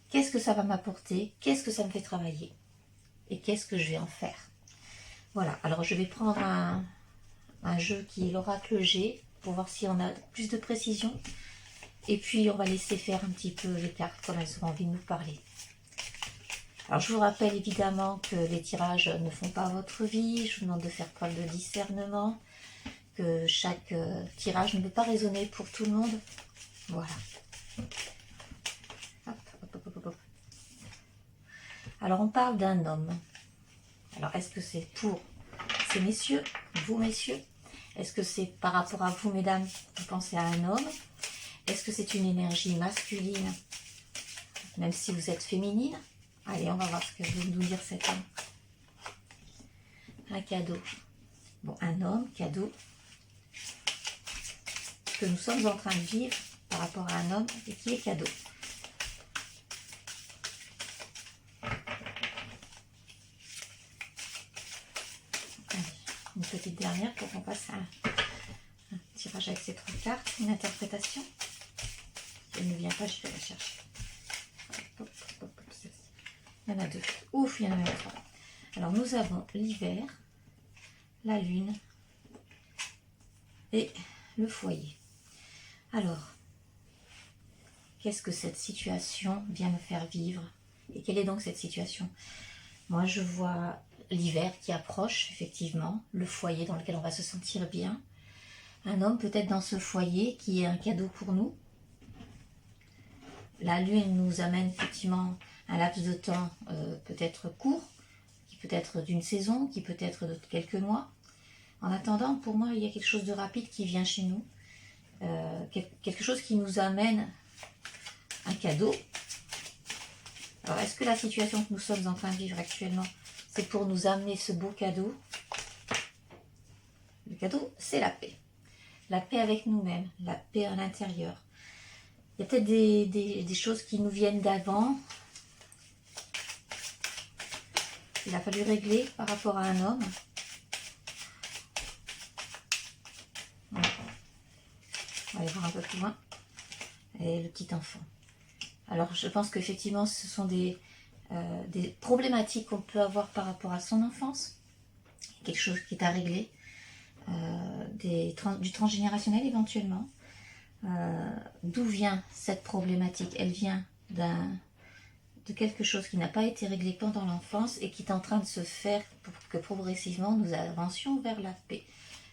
Qu'est-ce que ça va m'apporter? Qu'est-ce que ça me fait travailler? Et qu'est-ce que je vais en faire? Voilà, alors je vais prendre un jeu qui est l'oracle G pour voir si on a plus de précision. Et puis on va laisser faire un petit peu les cartes comme elles ont envie de nous parler. Alors je vous rappelle évidemment que les tirages ne font pas votre vie. Je vous demande de faire preuve de discernement. Que chaque tirage ne peut pas résonner pour tout le monde. Voilà. Hop, hop, hop, hop, hop. Alors on parle d'un homme. Alors est-ce que c'est pour ces messieurs, vous messieurs? Est-ce que c'est par rapport à vous mesdames, vous pensez à un homme? Est-ce que c'est une énergie masculine, même si vous êtes féminine? Allez, on va voir ce que veut nous dire cet homme. Un cadeau. Bon, un homme, cadeau. Que nous sommes en train de vivre par rapport à un homme et qui est cadeau. Allez, une petite dernière pour qu'on passe à un tirage avec ces 3 cartes, une interprétation. Si elle ne vient pas, je vais la chercher. Hop, hop, hop, il y en a 2. Ouf, il y en a même 3. Alors nous avons l'hiver, la lune et le foyer. Alors, qu'est-ce que cette situation vient me faire vivre? Et quelle est donc cette situation? Moi, je vois l'hiver qui approche, effectivement, le foyer dans lequel on va se sentir bien. Un homme peut-être dans ce foyer qui est un cadeau pour nous. La lune nous amène effectivement un laps de temps peut-être court, qui peut être d'une saison, qui peut être de quelques mois. En attendant, pour moi, il y a quelque chose de rapide qui vient chez nous. Quelque chose qui nous amène un cadeau. Alors, est-ce que la situation que nous sommes en train de vivre actuellement, c'est pour nous amener ce beau cadeau? Le cadeau, c'est la paix. La paix avec nous-mêmes, la paix à l'intérieur. Il y a peut-être des choses qui nous viennent d'avant. Il a fallu régler par rapport à un homme. Voilà. On va aller voir un peu plus loin. Et le petit enfant. Alors, je pense qu'effectivement, ce sont des problématiques qu'on peut avoir par rapport à son enfance. Quelque chose qui est à régler. Du transgénérationnel éventuellement. D'où vient cette problématique? Elle vient de quelque chose qui n'a pas été réglé pendant l'enfance et qui est en train de se faire pour que progressivement nous avancions vers la paix.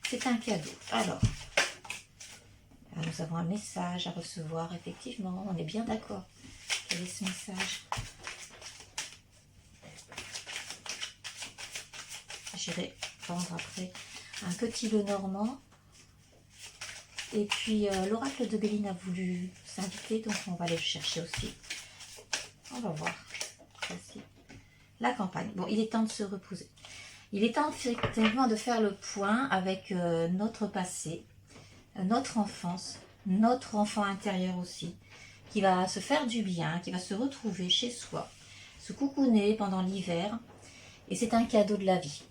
C'est un cadeau. Alors, nous avons un message à recevoir, effectivement, on est bien d'accord. Quel est ce message? J'irai prendre après un petit Lenormand. Et puis l'oracle de Béline a voulu s'inviter, donc on va aller le chercher aussi. On va voir. Voici la campagne. Bon, il est temps de se reposer. Il est temps effectivement de faire le point avec notre passé, notre enfance, notre enfant intérieur aussi, qui va se faire du bien, qui va se retrouver chez soi, se coucouner pendant l'hiver. Et c'est un cadeau de la vie.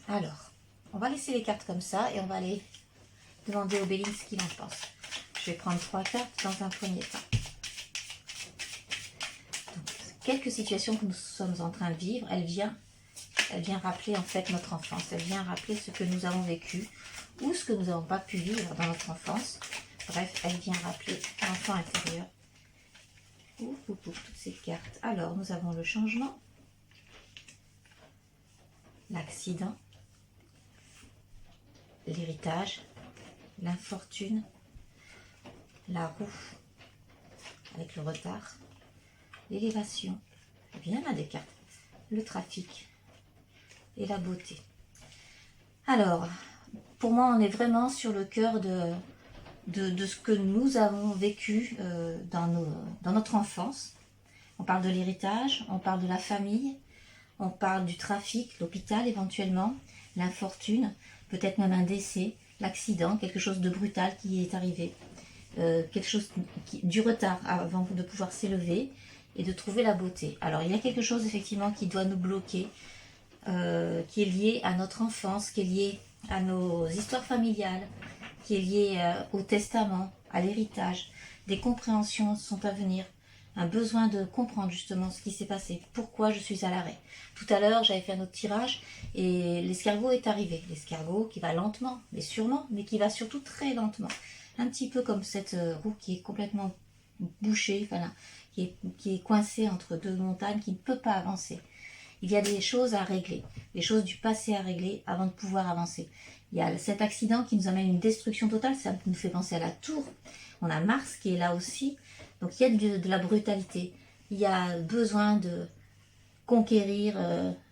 Alors, on va laisser les cartes comme ça et on va aller demander au Béline ce qu'il en pense. Je vais prendre 3 cartes dans un premier temps. Donc, quelques situations que nous sommes en train de vivre, elle vient rappeler en fait notre enfance. Elle vient rappeler ce que nous avons vécu ou ce que nous n'avons pas pu vivre dans notre enfance. Bref, elle vient rappeler l'enfant intérieur. Toutes ces cartes. Alors, nous avons le changement, l'accident, l'héritage, l'infortune, la roue avec le retard, l'élévation, il y en a des cartes, le trafic et la beauté. Alors, pour moi, on est vraiment sur le cœur de ce que nous avons vécu dans notre enfance. On parle de l'héritage, on parle de la famille, on parle du trafic, l'hôpital éventuellement, l'infortune, peut-être même un décès, l'accident, quelque chose de brutal qui est arrivé, quelque chose du retard avant de pouvoir s'élever et de trouver la beauté. Alors il y a quelque chose effectivement qui doit nous bloquer, qui est lié à notre enfance, qui est lié à nos histoires familiales, qui est lié au testament, à l'héritage. Des compréhensions sont à venir, un besoin de comprendre justement ce qui s'est passé, pourquoi je suis à l'arrêt. Tout à l'heure, j'avais fait un autre tirage et l'escargot est arrivé. L'escargot qui va lentement, mais sûrement, mais qui va surtout très lentement. Un petit peu comme cette roue qui est complètement bouchée, enfin, qui est coincée entre deux montagnes, qui ne peut pas avancer. Il y a des choses à régler, des choses du passé à régler avant de pouvoir avancer. Il y a cet accident qui nous amène une destruction totale, ça nous fait penser à la tour. On a Mars qui est là aussi. Donc il y a de la brutalité. Il y a besoin de conquérir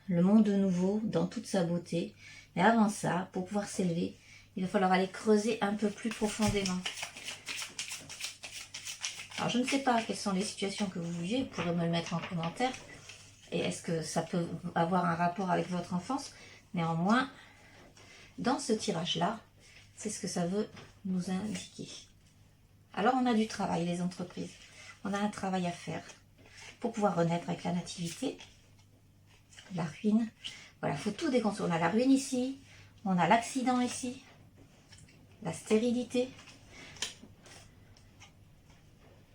le monde nouveau dans toute sa beauté. Mais avant ça, pour pouvoir s'élever, il va falloir aller creuser un peu plus profondément. Alors je ne sais pas quelles sont les situations que vous vivez, vous pourrez me le mettre en commentaire. Et est-ce que ça peut avoir un rapport avec votre enfance? Néanmoins, dans ce tirage-là, c'est ce que ça veut nous indiquer. Alors on a du travail, les entreprises. On a un travail à faire pour pouvoir renaître avec la nativité, la ruine. Voilà, il faut tout déconstruire. On a la ruine ici, on a l'accident ici, la stérilité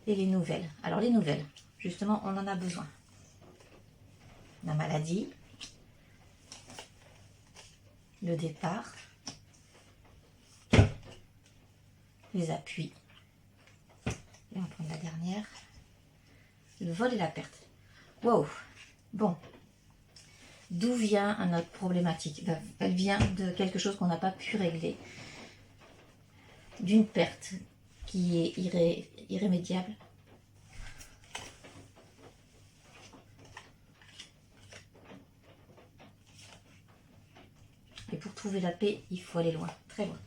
et les nouvelles. Alors les nouvelles, justement, on en a besoin. La maladie, le départ, les appuis. Et on va prendre la dernière. Le vol et la perte. Wow. Bon. D'où vient notre problématique? Elle vient de quelque chose qu'on n'a pas pu régler. D'une perte qui est irrémédiable. Et pour trouver la paix, il faut aller loin, très loin.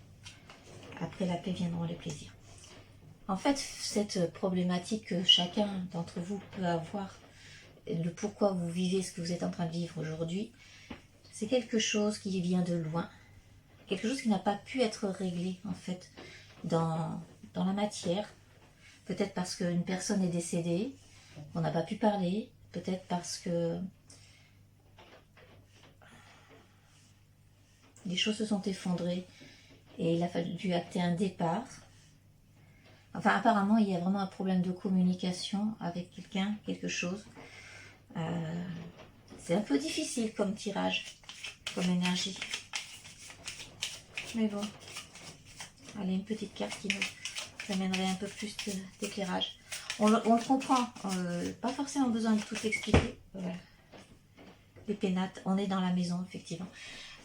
Après la paix viendront les plaisirs. En fait, cette problématique que chacun d'entre vous peut avoir, le pourquoi vous vivez ce que vous êtes en train de vivre aujourd'hui, c'est quelque chose qui vient de loin. Quelque chose qui n'a pas pu être réglé, en fait, dans la matière. Peut-être parce qu'une personne est décédée, on n'a pas pu parler. Peut-être parce que les choses se sont effondrées et il a fallu acter un départ. Enfin, apparemment, il y a vraiment un problème de communication avec quelqu'un, quelque chose. C'est un peu difficile comme tirage, comme énergie. Mais bon. Allez, une petite carte qui nous amènerait un peu plus d'éclairage. On le comprend. Pas forcément besoin de tout expliquer. Voilà. Les pénates, on est dans la maison, effectivement.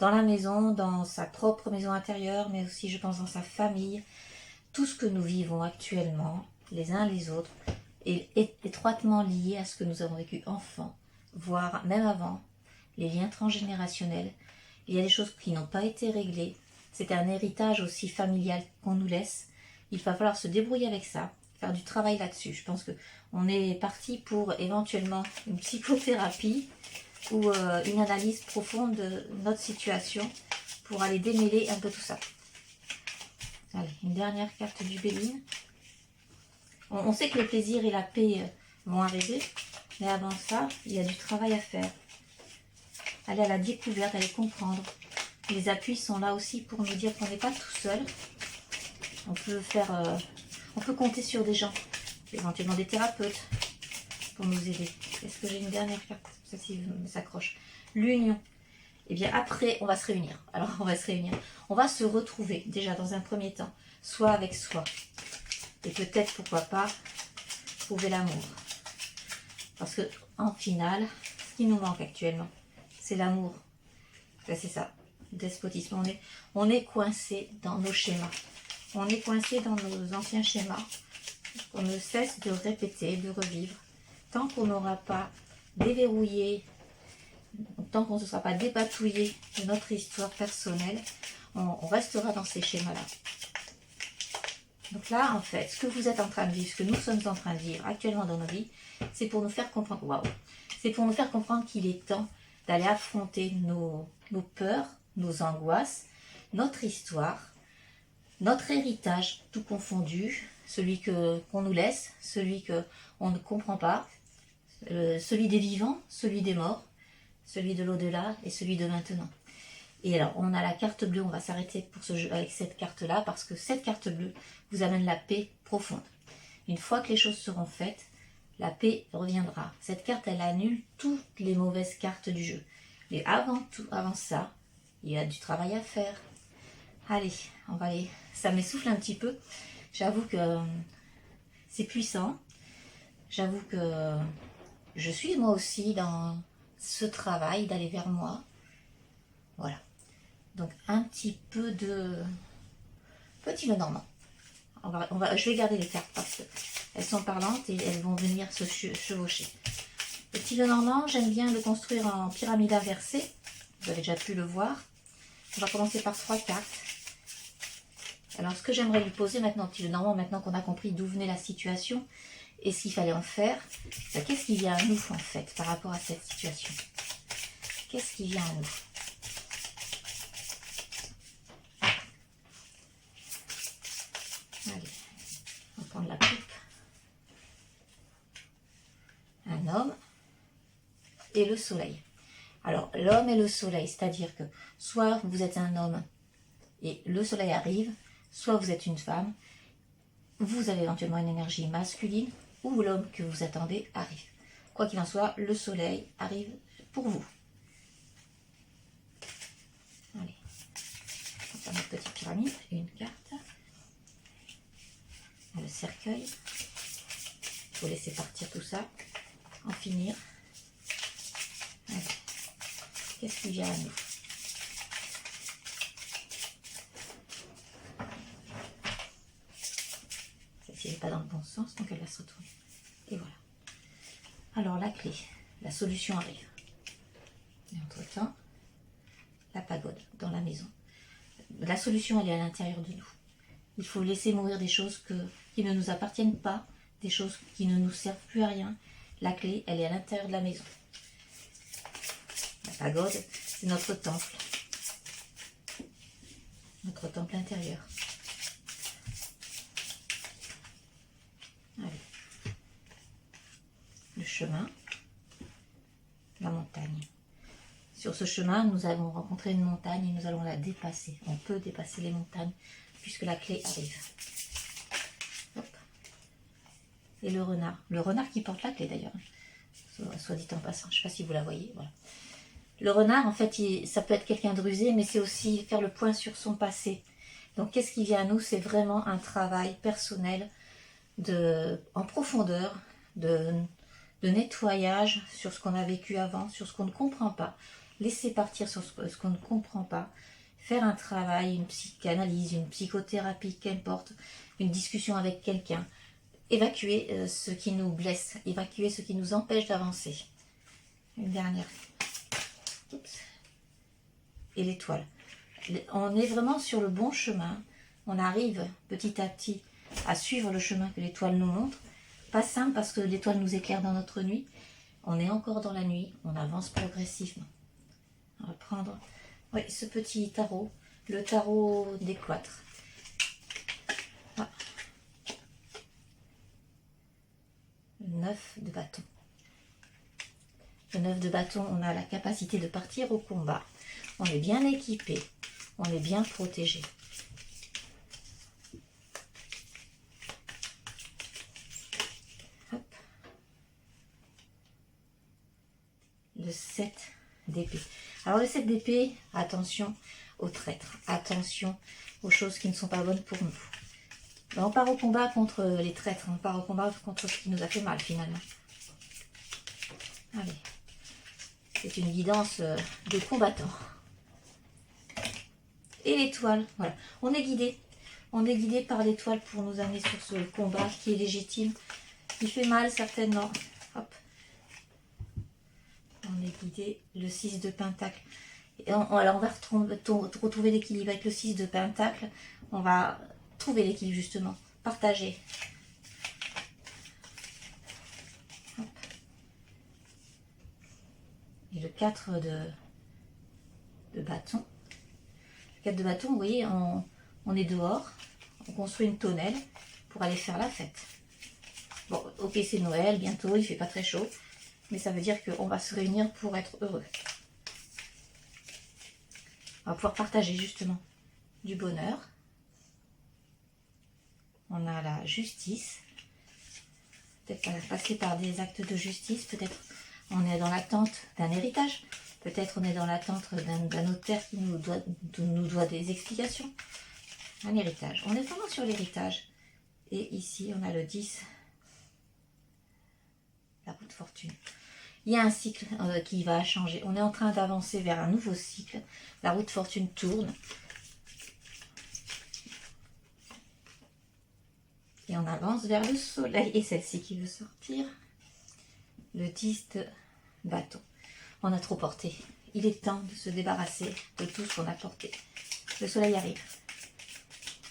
Dans la maison, dans sa propre maison intérieure, mais aussi, je pense, dans sa famille. Tout ce que nous vivons actuellement, les uns les autres, est étroitement lié à ce que nous avons vécu enfant, voire même avant, les liens transgénérationnels. Il y a des choses qui n'ont pas été réglées. C'est un héritage aussi familial qu'on nous laisse. Il va falloir se débrouiller avec ça, faire du travail là-dessus. Je pense qu'on est parti pour éventuellement une psychothérapie ou une analyse profonde de notre situation pour aller démêler un peu tout ça. Allez, une dernière carte du Béline. On sait que le plaisir et la paix vont arriver, mais avant ça, il y a du travail à faire. Aller à la découverte, aller comprendre. Les appuis sont là aussi pour nous dire qu'on n'est pas tout seul. On peut compter sur des gens, éventuellement des thérapeutes, pour nous aider. Est-ce que j'ai une dernière carte? Ça s'accroche. L'union. Et bien après, on va se réunir. Alors on va se réunir. On va se retrouver déjà dans un premier temps, soit avec soi. Et peut-être, pourquoi pas, trouver l'amour. Parce que en finale, ce qui nous manque actuellement, c'est l'amour. C'est ça, despotisme. On est coincé dans nos schémas. On est coincé dans nos anciens schémas. On ne cesse de répéter, de revivre. Tant qu'on n'aura pas déverrouillé, tant qu'on ne se sera pas dépatouillé de notre histoire personnelle, on restera dans ces schémas-là. Donc là, en fait, ce que vous êtes en train de vivre, ce que nous sommes en train de vivre actuellement dans nos vies, c'est pour nous faire comprendre, waouh, c'est pour nous faire comprendre qu'il est temps d'aller affronter nos peurs, nos angoisses, notre histoire, notre héritage, tout confondu, celui qu'on nous laisse, celui qu'on ne comprend pas, celui des vivants, celui des morts, celui de l'au-delà et celui de maintenant. Et alors, on a la carte bleue, on va s'arrêter pour ce jeu avec cette carte-là, parce que cette carte bleue vous amène la paix profonde. Une fois que les choses seront faites, la paix reviendra. Cette carte, elle annule toutes les mauvaises cartes du jeu. Mais avant ça, il y a du travail à faire. Allez, on va aller. Ça m'essouffle un petit peu. J'avoue que c'est puissant. J'avoue que je suis moi aussi dans ce travail d'aller vers moi. Voilà. Donc un petit peu de petit Lenormand. Je vais garder les cartes parce qu'elles sont parlantes et elles vont venir se chevaucher. Le petit Lenormand, j'aime bien le construire en pyramide inversée. Vous avez déjà pu le voir. On va commencer par 3 cartes. Alors, ce que j'aimerais lui poser maintenant, petit Lenormand, maintenant qu'on a compris d'où venait la situation et ce qu'il fallait en faire, qu'est-ce qui vient à nous, en fait, par rapport à cette situation? Qu'est-ce qui vient à nous? Allez, on va prendre la coupe. Un homme et le soleil. Alors, l'homme et le soleil, c'est-à-dire que soit vous êtes un homme et le soleil arrive, soit vous êtes une femme, vous avez éventuellement une énergie masculine, ou l'homme que vous attendez arrive. Quoi qu'il en soit, le soleil arrive pour vous. Allez, on va faire notre petite pyramide, une carte. Le cercueil. Il faut laisser partir tout ça, en finir. Allez. Qu'est-ce qui vient à nous? Celle-ci n'est pas dans le bon sens, donc elle va se retourner. Et voilà. Alors la clé, la solution arrive. Et entre-temps, la pagode dans la maison. La solution, elle est à l'intérieur de nous. Il faut laisser mourir des choses qui ne nous appartiennent pas, des choses qui ne nous servent plus à rien. La clé, elle est à l'intérieur de la maison. La pagode, c'est notre temple. Notre temple intérieur. Allez. Le chemin, la montagne. Sur ce chemin, nous allons rencontrer une montagne et nous allons la dépasser. On peut dépasser les montagnes puisque la clé arrive. Hop. Et le renard qui porte la clé d'ailleurs, soit dit en passant, je ne sais pas si vous la voyez. Voilà. Le renard, en fait, ça peut être quelqu'un de rusé, mais c'est aussi faire le point sur son passé. Donc, qu'est-ce qui vient à nous? C'est vraiment un travail personnel en profondeur, de nettoyage sur ce qu'on a vécu avant, sur ce qu'on ne comprend pas. Laisser partir sur ce qu'on ne comprend pas. Faire un travail, une psychanalyse, une psychothérapie, qu'importe, une discussion avec quelqu'un. Évacuer ce qui nous blesse, évacuer ce qui nous empêche d'avancer. Une dernière. Oups. Et l'étoile. On est vraiment sur le bon chemin. On arrive petit à petit à suivre le chemin que l'étoile nous montre. Pas simple parce que l'étoile nous éclaire dans notre nuit. On est encore dans la nuit. On avance progressivement. On va prendre ce petit tarot. Le tarot des cloîtres. Ah. Le 9 de bâton. Le 9 de bâton, on a la capacité de partir au combat. On est bien équipé. On est bien protégé. Hop. Le 7 d'épée. Alors le 7 d'épée, attention aux traîtres. Attention aux choses qui ne sont pas bonnes pour nous. Ben, on part au combat contre les traîtres. On part au combat contre ce qui nous a fait mal finalement. Allez. C'est une guidance de combattant. Et l'étoile, voilà. On est guidé. On est guidé par l'étoile pour nous amener sur ce combat qui est légitime, qui fait mal certainement. Hop. On est guidé. Le 6 de pentacle. Alors on va retrouver l'équilibre avec le 6 de pentacle. On va trouver l'équilibre justement. Partager. Hop. Et le 4 de bâton. Le 4 de bâton, vous voyez, on est dehors. On construit une tonnelle pour aller faire la fête. Bon, ok, c'est Noël, bientôt, il fait pas très chaud. Mais ça veut dire qu'on va se réunir pour être heureux. On va pouvoir partager justement du bonheur. On a la justice. peut-être passer par des actes de justice, peut-être on est dans l'attente d'un héritage, peut-être on est dans l'attente d'un notaire qui nous doit des explications. Un héritage. On est vraiment sur l'héritage. Et ici, on a le 10, la roue de fortune. Il y a un cycle qui va changer. On est en train d'avancer vers un nouveau cycle. La roue de fortune tourne. Et on avance vers le soleil. Et celle-ci qui veut sortir. Le 10 de bâton. On a trop porté. Il est temps de se débarrasser de tout ce qu'on a porté. Le soleil arrive.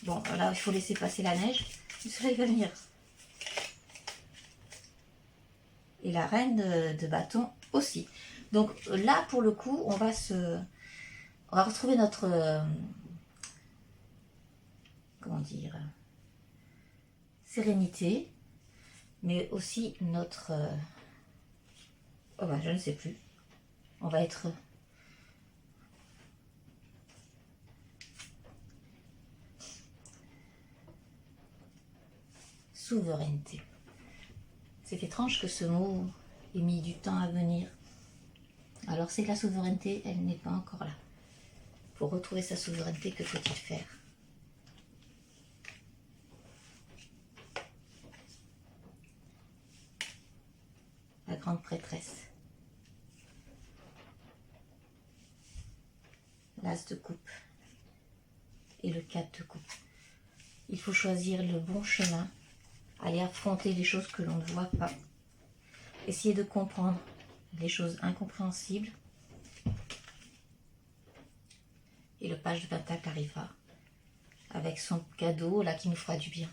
Bon, là, il faut laisser passer la neige. Le soleil va venir. Et la reine de bâton aussi. Donc là, pour le coup, on va retrouver notre... comment dire, sérénité. Mais aussi notre... oh ben, je ne sais plus. On va être... souveraineté. C'est étrange que ce mot ait mis du temps à venir. Alors c'est que la souveraineté, elle n'est pas encore là. Pour retrouver sa souveraineté, que faut-il faire? La grande prêtresse. L'as de coupe. Et le 4 de coupe. Il faut choisir le bon chemin. Aller affronter les choses que l'on ne voit pas. Essayer de comprendre les choses incompréhensibles. Et le page de pentacle arrivera avec son cadeau là qui nous fera du bien.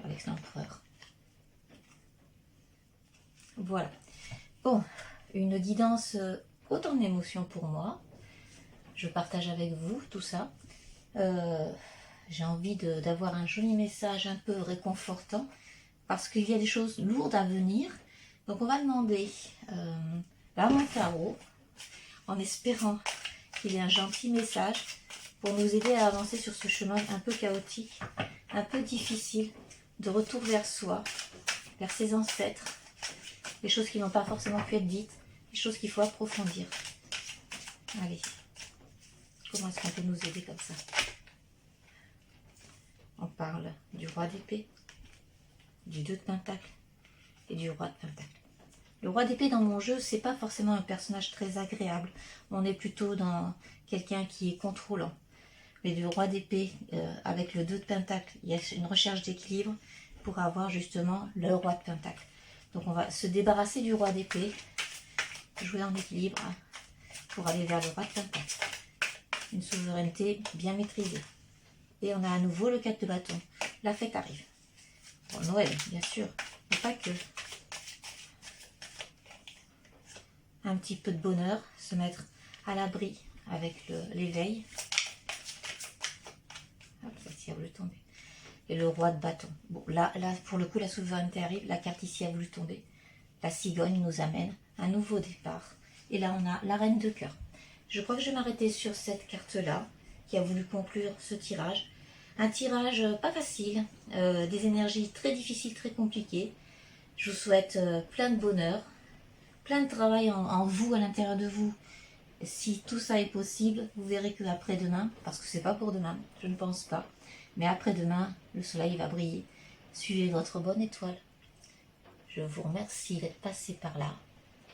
Avec l'empereur. Voilà. Bon, une guidance autant d'émotions pour moi. Je partage avec vous tout ça. J'ai envie d'avoir un joli message un peu réconfortant parce qu'il y a des choses lourdes à venir. Donc on va demander la main tarot en espérant qu'il y ait un gentil message pour nous aider à avancer sur ce chemin un peu chaotique, un peu difficile, de retour vers soi, vers ses ancêtres, les choses qui n'ont pas forcément pu être dites, les choses qu'il faut approfondir. Allez, comment est-ce qu'on peut nous aider comme ça? On parle du roi d'épée, du 2 de pentacle et du roi de pentacle. Le roi d'épée dans mon jeu, c'est pas forcément un personnage très agréable. On est plutôt dans quelqu'un qui est contrôlant. Mais du roi d'épée, avec le 2 de pentacle, il y a une recherche d'équilibre pour avoir justement le roi de pentacle. Donc on va se débarrasser du roi d'épée, jouer en équilibre pour aller vers le roi de pentacle. Une souveraineté bien maîtrisée. Et on a à nouveau le 4 de bâton. La fête arrive. Bon, Noël, bien sûr, mais pas que. Un petit peu de bonheur, se mettre à l'abri avec l'éveil. Hop, celle-ci a voulu tomber. Et le roi de bâton. Bon, là, pour le coup, la souveraineté arrive. La carte ici a voulu tomber. La cigogne nous amène un nouveau départ. Et là, on a la reine de cœur. Je crois que je vais m'arrêter sur cette carte-là, qui a voulu conclure ce tirage. Un tirage pas facile, des énergies très difficiles, très compliquées. Je vous souhaite plein de bonheur, plein de travail en vous, à l'intérieur de vous. Si tout ça est possible, vous verrez que après-demain, parce que c'est pas pour demain, je ne pense pas, mais après-demain, le soleil va briller. Suivez votre bonne étoile. Je vous remercie d'être passé par là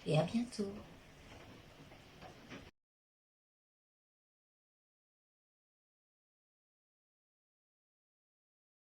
et à bientôt.